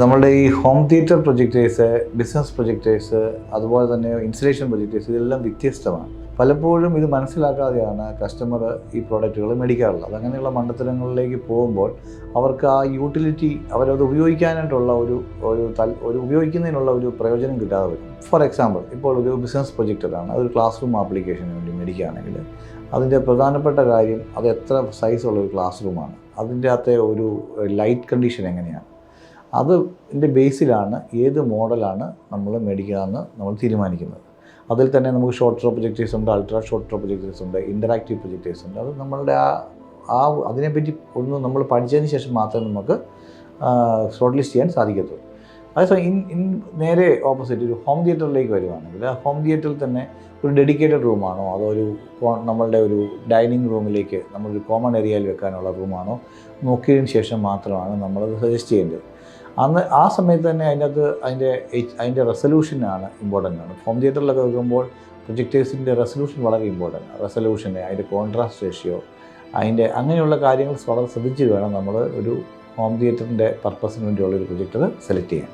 നമ്മളുടെ ഈ home theatre projectors, business projectors, അതുപോലെ തന്നെ ഇൻസ്റ്റലേഷൻ പ്രൊജക്ടേഴ്സ് ഇതെല്ലാം വ്യത്യസ്തമാണ്. പലപ്പോഴും ഇത് മനസ്സിലാക്കാതെയാണ് കസ്റ്റമർ ഈ പ്രോഡക്റ്റുകൾ മേടിക്കാറുള്ളത്. അങ്ങനെയുള്ള മണ്ടത്തരങ്ങളിലേക്ക് പോകുമ്പോൾ അവർക്ക് ആ യൂട്ടിലിറ്റി അവരത് ഉപയോഗിക്കാനായിട്ടുള്ള ഒരു ഉപയോഗിക്കുന്നതിനുള്ള ഒരു പ്രയോജനം കിട്ടാതെ വരും. ഫോർ എക്സാമ്പിൾ, ഇപ്പോൾ ഒരു ബിസിനസ് പ്രൊജക്ടറാണ്, അതൊരു ക്ലാസ് റൂം ആപ്ലിക്കേഷന് വേണ്ടി മേടിക്കുകയാണെങ്കിൽ അതിൻ്റെ പ്രധാനപ്പെട്ട കാര്യം അത് എത്ര സൈസുള്ള ഒരു ക്ലാസ് റൂമാണ്, അതിൻ്റെ അകത്തെ ഒരു ലൈറ്റ് കണ്ടീഷൻ എങ്ങനെയാണ്, അതിൻ്റെ ബേസിലാണ് ഏത് മോഡലാണ് നമ്മൾ മേടിക്കുകയെന്ന് നമ്മൾ തീരുമാനിക്കുന്നത്. അതിൽ തന്നെ നമുക്ക് ഷോർട്ട് ത്രോ പ്രൊജക്ടേഴ്സ് ഉണ്ട്, അൾട്രാ ഷോർട്ട് ത്രോ പ്രൊജക്ടേഴ്സ് ഉണ്ട്, ഇൻ്ററാക്റ്റീവ് പ്രൊജക്ടേഴ്സ് ഉണ്ട്. അത് നമ്മളുടെ അതിനെപ്പറ്റി ഒന്ന് നമ്മൾ പഠിച്ചതിന് ശേഷം മാത്രമേ നമുക്ക് ഷോർട്ട് ലിസ്റ്റ് ചെയ്യാൻ സാധിക്കത്തുള്ളൂ. അതേസമയം നേരെ ഓപ്പോസിറ്റ് ഒരു ഹോം തിയേറ്ററിലേക്ക് വരുവാണെങ്കിൽ ആ ഹോം തിയേറ്ററിൽ തന്നെ ഒരു ഡെഡിക്കേറ്റഡ് റൂമാണോ അതോ നമ്മളുടെ ഒരു ഡൈനിങ് റൂമിലേക്ക് നമ്മളൊരു കോമൺ ഏരിയയിൽ വെക്കാനുള്ള റൂമാണോ നോക്കിയതിന് ശേഷം മാത്രമാണ് നമ്മളത് സജസ്റ്റ് ചെയ്യേണ്ടത്. ആ സമയത്ത് തന്നെ അതിൻ്റെ റെസൊല്യൂഷനാണ് ഇമ്പോർട്ടൻ്റ് ആണ്. ഹോം തിയേറ്ററിലൊക്കെ വെക്കുമ്പോൾ പ്രൊജക്ടേഴ്സിൻ്റെ റെസൊല്യൂഷൻ വളരെ ഇമ്പോർട്ടൻ്റ് ആണ്. റെസൊല്യൂഷന്, അതിൻ്റെ കോൺട്രാസ്റ്റ് റേഷ്യോ, അങ്ങനെയുള്ള കാര്യങ്ങൾ വളരെ ശ്രദ്ധിച്ച് വേണം നമ്മൾ ഒരു ഹോം തിയേറ്ററിൻ്റെ പർപ്പസിന് വേണ്ടിയുള്ള ഒരു പ്രൊജക്ടർ സെലക്ട് ചെയ്യാൻ.